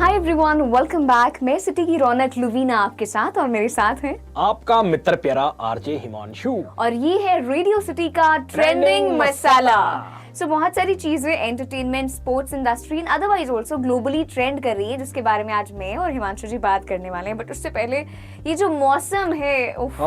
Hi everyone, welcome back. मैं city की रौनक लुवीना आपके साथ और मेरे साथ हैं आपका मित्र प्यारा आरजे हिमांशु और ये है रेडियो सिटी का ट्रेंडिंग मसाला। बहुत सारी चीजें entertainment, sports industry and otherwise also globally trend कर रही है, जिसके बारे में आज मैं और हिमांशु जी बात करने वाले हैं। बट उससे पहले ये जो मौसम है, उफ,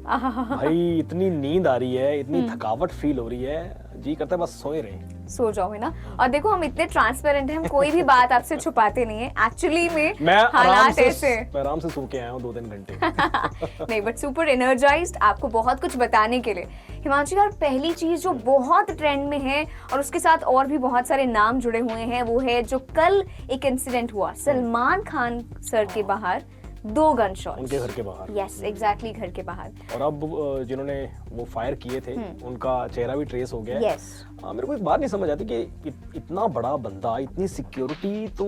भाई इतनी नींद आ रही है, इतनी थकावट फील हो रही है, जी करता है बस सोए रहे। सो जाओ, है ना। और देखो, हम इतने ट्रांसपेरेंट हैं, हम कोई भी बात आपसे छुपाते नहीं है। एक्चुअली में मैं हालात ऐसे, मैं आराम से सो के आया हूँ 2-3 घंटे। नहीं, बट सुपर एनर्जाइज्ड आपको बहुत कुछ बताने के लिए। हिमांशु यार, पहली चीज जो बहुत ट्रेंड में है और उसके साथ और भी बहुत सारे नाम जुड़े हुए हैं, वो है जो कल एक इंसिडेंट हुआ सलमान खान सर के बाहर, 2 गन शॉट उनके घर के बाहर। यस, एग्जैक्टली, घर के बाहर। और अब जिन्होंने वो फायर किए थे उनका चेहरा भी ट्रेस हो गया है। यस। मेरे को एक बात नहीं समझ आती कि इतना बड़ा बंदा, इतनी सिक्योरिटी, तो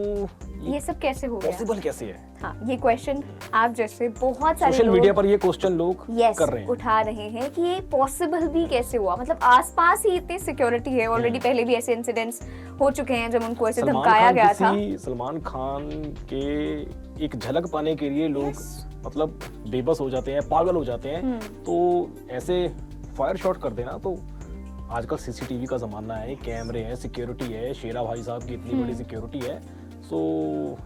ये सब कैसे हो गया, पॉसिबल कैसे है? हाँ, ये क्वेश्चन आप जैसे बहुत सारे सोशल मीडिया पर ये क्वेश्चन लोग कर रहे हैं, उठा रहे हैं कि ये पॉसिबल भी कैसे हुआ। मतलब आसपास ही इतनी सिक्योरिटी है, ऑलरेडी पहले भी ऐसे इंसिडेंट्स हो चुके हैं जब उनको ऐसे धमकाया गया था। सलमान खान के एक झलक पाने के लिए लोग मतलब बेबस हो जाते हैं, पागल हो जाते हैं। तो ऐसे फायर शॉट कर देना, तो आजकल सीसीटीवी का जमाना है, कैमरे हैं, सिक्योरिटी है, शेरा भाई साहब की इतनी बड़ी सिक्योरिटी है। सो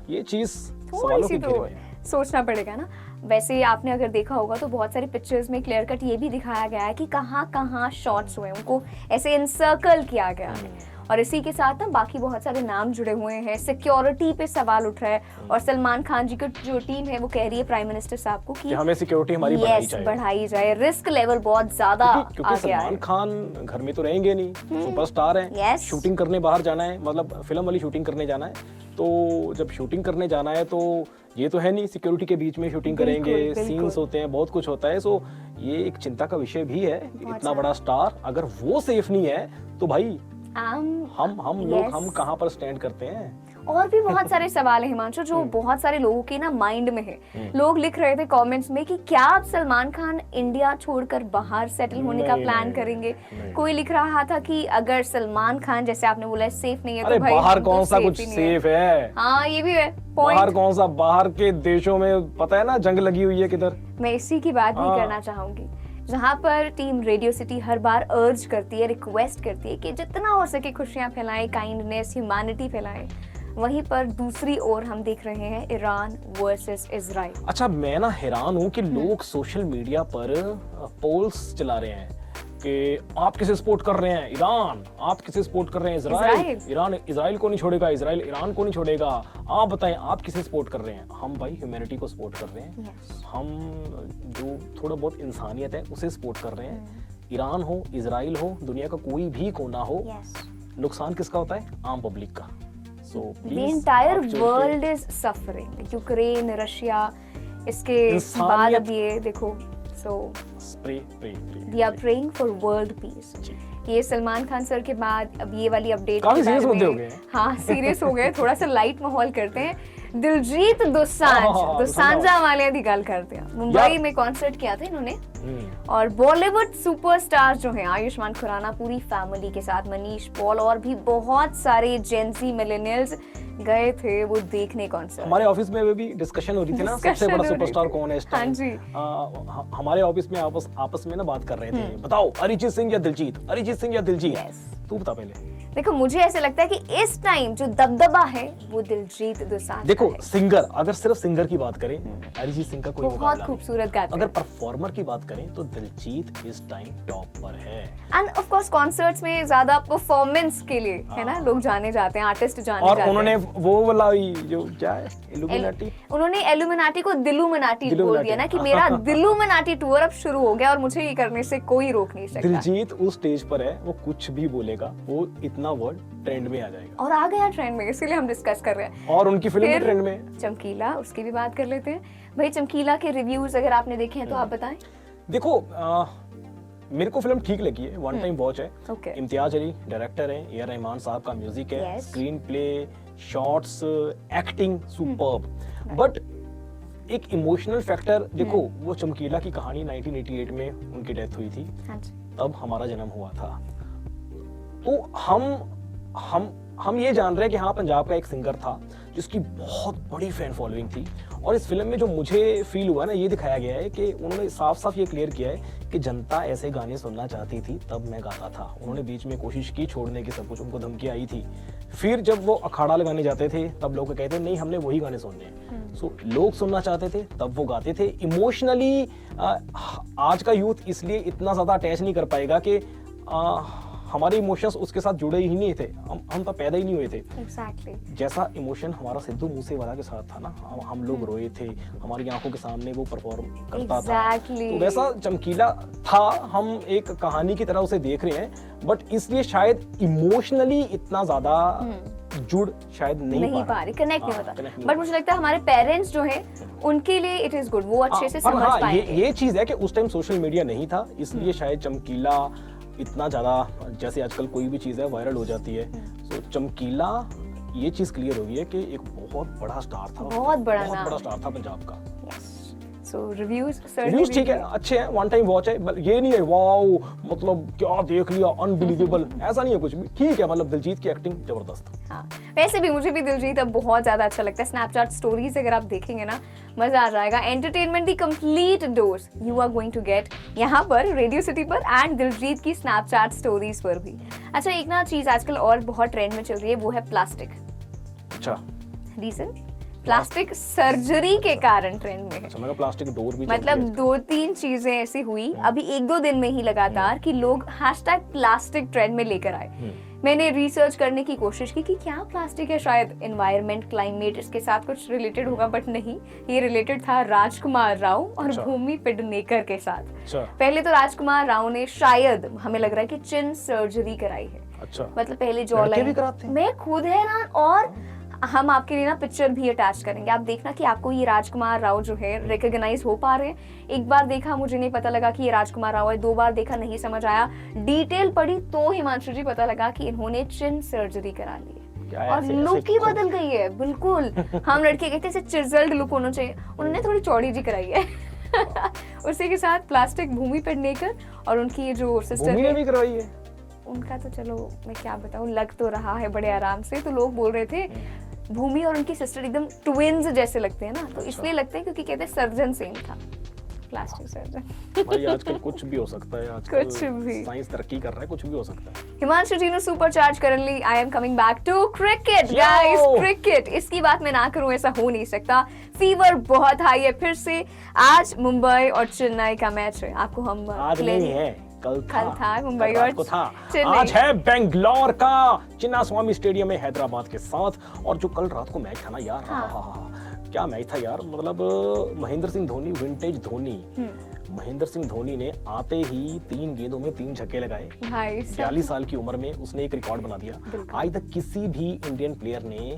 ये चीज सवालों की घेरे में है। सोचना पड़ेगा ना। वैसे आपने अगर देखा होगा तो बहुत सारी पिक्चर्स में क्लियर कट ये भी दिखाया गया है कि कहाँ शॉट्स हुए, उनको ऐसे इनसर्कल किया गया है। और इसी के साथ ना बाकी बहुत सारे नाम जुड़े हुए हैं, सिक्योरिटी पे सवाल उठ रहा है। और सलमान खान जी की जो टीम है वो कह रही है प्राइम मिनिस्टर साहब को कि हमें सिक्योरिटी हमारी बढ़ाई जाए। रिस्क लेवल बहुत ज्यादा आ गया है। सलमान खान घर में तो रहेंगे नहीं, सुपरस्टार हैं। शूटिंग करने बाहर जाना है, मतलब फिल्म वाली शूटिंग करने जाना है। तो जब शूटिंग करने जाना है तो ये तो है नहीं सिक्योरिटी के बीच में शूटिंग करेंगे, सीन्स होते हैं, बहुत कुछ होता है। सो ये एक चिंता का विषय भी है। इतना बड़ा स्टार अगर वो सेफ नहीं है तो भाई हम लोग हम कहाँ पर स्टैंड करते हैं। और भी बहुत सारे सवाल है हिमांशु, जो बहुत सारे लोगों के ना माइंड में है। लोग लिख रहे थे कमेंट्स में कि क्या अब सलमान खान इंडिया छोड़कर बाहर सेटल होने का प्लान करेंगे। कोई लिख रहा था कि अगर सलमान खान, जैसे आपने बोला, सेफ नहीं है तो भाई बाहर कौन सा कुछ सेफ है। हाँ, ये भी है बाहर कौन सा, बाहर के देशों में पता है ना जंग लगी हुई है किधर। मैं इसी की बात भी करना चाहूंगी, जहाँ पर टीम रेडियो सिटी हर बार अर्ज करती है, रिक्वेस्ट करती है कि जितना हो सके खुशियां फैलाएं, काइंडनेस, ह्यूमैनिटी फैलाएं। वहीं पर दूसरी ओर हम देख रहे हैं ईरान वर्सेस इजराइल। अच्छा, मैं ना हैरान हूँ कि लोग सोशल मीडिया पर पोल्स चला रहे हैं कि आप किसे सपोर्ट कर रहे हैं, ईरान, आप किसे सपोर्ट कर रहे हैं, इजराइल। ईरान इजराइल को नहीं छोड़ेगा, इजराइल ईरान को नहीं छोड़ेगा। आप बताएं आप किसे सपोर्ट कर रहे हैं? हम भाई ह्यूमैनिटी को सपोर्ट कर रहे हैं। हम जो थोड़ा बहुत इंसानियत है उसे सपोर्ट कर रहे हैं। ईरान हो, इजराइल हो, दुनिया का कोई भी कोना हो, नुकसान किसका होता है? आम पब्लिक का। So, the entire world is suffering. Ukraine, Russia, इसके बाद अब ये देखो। So we are praying for world peace. ये सलमान खान सर के बाद अब ये वाली अपडेट काफी सीरियस मुद्दे हो गए। हाँ, सीरियस हो गए। थोड़ा सा लाइट माहौल करते हैं। दिलजीत दोसांझ वाले की गल करते हैं। मुंबई में कॉन्सर्ट किया था इन्होंने और बॉलीवुड सुपरस्टार जो हैं, आयुष्मान खुराना पूरी फैमिली के साथ, मनीष पॉल और भी बहुत सारे जेंजी मिलेनियल्स गए थे वो देखने कॉन्सर्ट। हमारे ऑफिस में भी डिस्कशन हो रही थी ना, सबसे बड़ा सुपरस्टार कौन है इस टाइम। हाँ जी। हमारे ऑफिस में आपस में ना बात कर रहे थे, बताओ अरिजीत सिंह या दिलजीत, अरिजीत सिंह या दिलजीत। तू बता पहले। देखो, मुझे ऐसे लगता है कि इस टाइम जो दबदबा है वो दिलजीत दोसांझ। देखो, सिंगर, अगर सिर्फ सिंगर की बात करें, अरिजीत सिंह का कोई मुकाबला बहुत खूबसूरत गाता है। अगर परफॉर्मर की बात करें तो दिलजीत इस टाइम टॉप पर है। एंड ऑफ कोर्स कॉन्सर्ट्स में ज्यादा परफॉर्मेंस के लिए है ना, लोग जाने जाते हैं, आर्टिस्ट जाने जाते हैं। और उन्होंने वो वाला जो क्या है, इल्यूमिनाटी, उन्होंने इल्यूमिनाटी को दिलूमिनाटी बोल दिया ना कि मेरा दिलूमिनाटी टूर अब शुरू हो गया और मुझे ये करने से कोई रोक नहीं सकता। दिलजीत उस स्टेज पर है, वो कुछ भी बोलेगा, वो इतना वर्ड ट्रेंड में आ जाएगा और आ गया ट्रेंड में, इसीलिए हम डिस्कस कर रहे हैं। और उनकी फिल्म भी ट्रेंड में। चमकीला, उसकी भी बात कर लेते हैं भाई। चमकीला के रिव्यूज अगर आपने देखे हैं तो आप बताएं। देखो, मेरे को फिल्म ठीक लगी है, वन टाइम वॉच है। इम्तियाज अली डायरेक्टर है, ए आर रहमान साहब का म्यूजिक है, screen play, shots, acting superb. But एक इमोशनल फैक्टर, देखो वो चमकीला की कहानी 1988 में उनकी डेथ हुई थी, तब हमारा जन्म हुआ था। तो हम ये जान रहे हैं कि हाँ पंजाब का एक सिंगर था जिसकी बहुत बड़ी फैन फॉलोइंग थी। और इस फिल्म में जो मुझे फील हुआ ना, ये दिखाया गया है कि उन्होंने साफ साफ ये क्लियर किया है कि जनता ऐसे गाने सुनना चाहती थी तब मैं गाता था। उन्होंने बीच में कोशिश की छोड़ने की, सब कुछ, उनको धमकी आई थी। फिर जब वो अखाड़ा लगाने जाते थे तब लोग कहते नहीं हमने वही गाने सुनने हैं। सो लोग सुनना चाहते थे तब वो गाते थे। इमोशनली आज का यूथ इसलिए इतना ज्यादा अटैच नहीं कर पाएगा कि हमारे इमोशंस उसके साथ जुड़े ही नहीं थे, हम तो पैदा ही नहीं हुए थे। Exactly. जैसा इमोशन हमारा सिद्धू मूसेवाला के साथ था ना, हम लोग रोए थे, हमारी आंखों के सामने वो परफॉर्म करता Exactly. था, तो वैसा चमकीला था। हम एक कहानी की तरह उसे देख रहे हैं, बट इसलिए शायद इमोशनली इतना ज्यादा जुड़ शायद नहीं पा रही, कनेक्ट नहीं होता। connect नहीं बट मुझे लगता है हमारे पेरेंट्स जो हैं उनके लिए इट इज गुड, वो अच्छे से समझ पाएंगे। ये चीज है कि उस टाइम सोशल मीडिया नहीं था, इसलिए शायद चमकीला इतना ज्यादा, जैसे आजकल कोई भी चीज है वायरल हो जाती है। तो चमकीला ये चीज क्लियर हो गई है कि एक बहुत बड़ा स्टार था, बहुत बड़ा स्टार था पंजाब का। सो रिव्यूज ठीक है, अच्छे हैं, वन टाइम वॉच है। ये नहीं है वाओ मतलब क्या देख लिया अनबिलीवेबल, ऐसा नहीं है कुछ भी, ठीक है। मतलब दिलजीत की एक्टिंग जबरदस्त। हाँ, वैसे भी मुझे भी दिलजीत अब बहुत ज्यादा अच्छा लगता है। स्नैपचैट स्टोरीज अगर आप देखेंगे ना, मजा आ जाएगा। Entertainment the complete dose you are going to get यहाँ पर रेडियो सिटी पर एंड दिलजीत की स्नैपचैट स्टोरीज पर भी। अच्छा, एक ना चीज आजकल और बहुत ट्रेंड में चल रही है, वो है प्लास्टिक। अच्छा, रीजन प्लास्टिक सर्जरी के कारण ट्रेंड में है। अच्छा, मैं प्लास्टिक डोर भी, मतलब 2-3 चीजें ऐसी हुई अभी 1-2 दिन में ही लगातार कि लोग #प्लास्टिक ट्रेंड में लेकर आए। मैंने रिसर्च करने की कोशिश की कि क्या प्लास्टिक है, शायद एनवायरनमेंट, क्लाइमेट इसके साथ कुछ रिलेटेड होगा, बट नहीं, ये रिलेटेड था राजकुमार राव और भूमि पेडनेकर के साथ। पहले तो राजकुमार राव ने शायद, हमें लग रहा है कि चिन सर्जरी कराई है। अच्छा, मतलब पहले जॉ लाइन, मैं खुद है ना, और हम आपके लिए ना पिक्चर भी अटैच करेंगे, आप देखना कि आपको ये राजकुमार राव जो है रिकॉग्नाइज हो पा रहे हैं। एक बार देखा मुझे नहीं पता लगा कि ये राजकुमार राव है, 2 बार देखा नहीं समझ आया, डिटेल पढ़ी तो हिमांशु जी पता लगा कि इन्होंने चिन सर्जरी करा ली है और लुक ही बदल गई है बिल्कुल। हम लड़के कहते हैं चिजल्ड लुक होना चाहिए, उन्होंने थोड़ी चौड़ी जी कराई है। उसी के साथ प्लास्टिक भूमि पेडनेकर और उनकी ये जो सिस्टर ने भी करवाई है, उनका तो चलो मैं क्या बताऊं, लग तो रहा है बड़े आराम से। तो लोग बोल रहे थे भूमि और उनकी सिस्टर एकदम ट्विन्स जैसे लगते हैं ना, तो इसलिए लगते हैं क्योंकि कहते हैं सर्जन सेम था, प्लास्टिक सर्जन। भाई आजकल कुछ भी हो सकता है, आजकल कुछ भी, साइंस तरक्की कर रहा है, कुछ भी हो सकता है। हिमांशु जी ने सुपर चार्ज करनली I am coming back to cricket guys. Cricket, इसकी बात मैं ना करूं ऐसा हो नहीं सकता। फीवर बहुत हाई है फिर से। आज मुंबई और चेन्नई का मैच है, आपको हम आज नहीं है, कल था मुंबई और चेन्नई। आज है बेंगलोर का चिन्ना स्वामी स्टेडियम में हैदराबाद के साथ। और जो कल रात को मैच था ना यार, क्या मैच था यार। मतलब महेंद्र सिंह धोनी, विंटेज धोनी, महेंद्र सिंह धोनी ने आते ही 3 गेंदों में 3 छक्के लगाए। 42 साल की उम्र में उसने एक रिकॉर्ड बना दिया। आज तक किसी भी इंडियन प्लेयर ने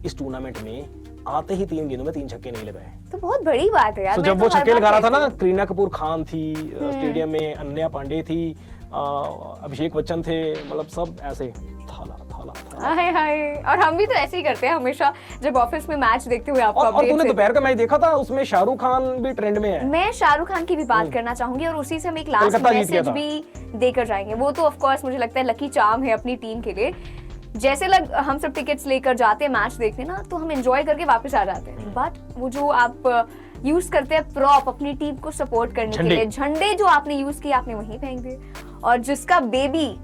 इस टूर्नामेंट में आते ही 3 गेंदों में 3 छक्के नहीं लगाए। तो बहुत बड़ी बात है यार। तो जब वो छक्के लगा रहा था ना, करीना कपूर खान थी स्टेडियम में, अनन्या पांडे थी, अभिषेक बच्चन थे, मतलब सब ऐसे थाला। हाय हाय। और हम भी तो ऐसे ही करते हैं हमेशा जब ऑफिस में मैच देखते हुए आपको और तूने दोपहर का मैच देखा था, उसमें शाहरुख खान भी ट्रेंड में है। मैं शाहरुख खान की भी बात करना चाहूंगी और उसी से हम एक लास्ट मैसेज भी देकर जाएंगे। वो तो ऑफ कोर्स मुझे लगता है लकी चार्म है अपनी टीम के लिए। जैसे हम सब टिकट्स लेकर जाते हैं मैच देखने ना, तो हम एंजॉय करके वापस आ जाते हैं, बट वो जो आप यूज करते हैं प्रॉप अपनी टीम को सपोर्ट करने के लिए, झंडे जो आपने यूज किए आपने वहीं फेंक दिए। और जिसका बेबी,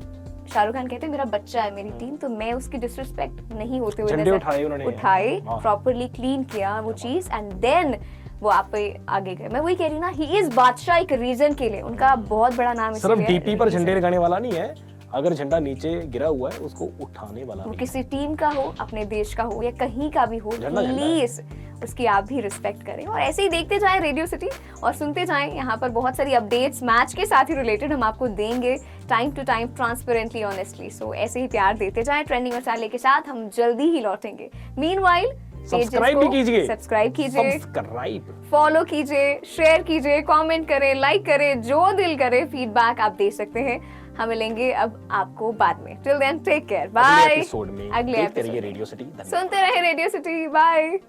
शाहरुख खान कहते हैं मेरा बच्चा है मेरी टीम, तो मैं उसकी डिसरिस्पेक्ट नहीं होते हुए उठाए प्रॉपर्ली क्लीन किया वो चीज एंड देन वो आप आगे गए। मैं वही कह रही हूँ ना, ही इज बादशाह एक रीजन के लिए, उनका बहुत बड़ा नाम है। सिर्फ डीपी पर झंडे लगाने वाला नहीं है, अगर झंडा नीचे गिरा हुआ है उसको उठाने वाला वो किसी टीम का हो, अपने देश का हो या कहीं का भी हो, प्लीज उसकी आप भी रिस्पेक्ट करें। और ऐसे ही देखते जाएं रेडियो सिटी और सुनते जाएं, यहाँ पर बहुत सारी अपडेट्स मैच के साथ ही रिलेटेड हम आपको देंगे time to time, transparently, honestly. So ऐसे ही प्यार देते जाएं ट्रेंडिंग मसाले के साथ, हम जल्दी ही लौटेंगे। मीनवाइल सब्सक्राइब भी कीजिए, सब्सक्राइब कीजिए, फॉलो कीजिए, शेयर कीजिए, कमेंट करें, लाइक करें, जो दिल करे फीडबैक आप दे सकते हैं। हम मिलेंगे अब आपको बाद में। Till then take care, bye. अगले एपिसोड में अगले एपिसोड रेडियो सिटी, सुनते रहे रेडियो सिटी, बाय।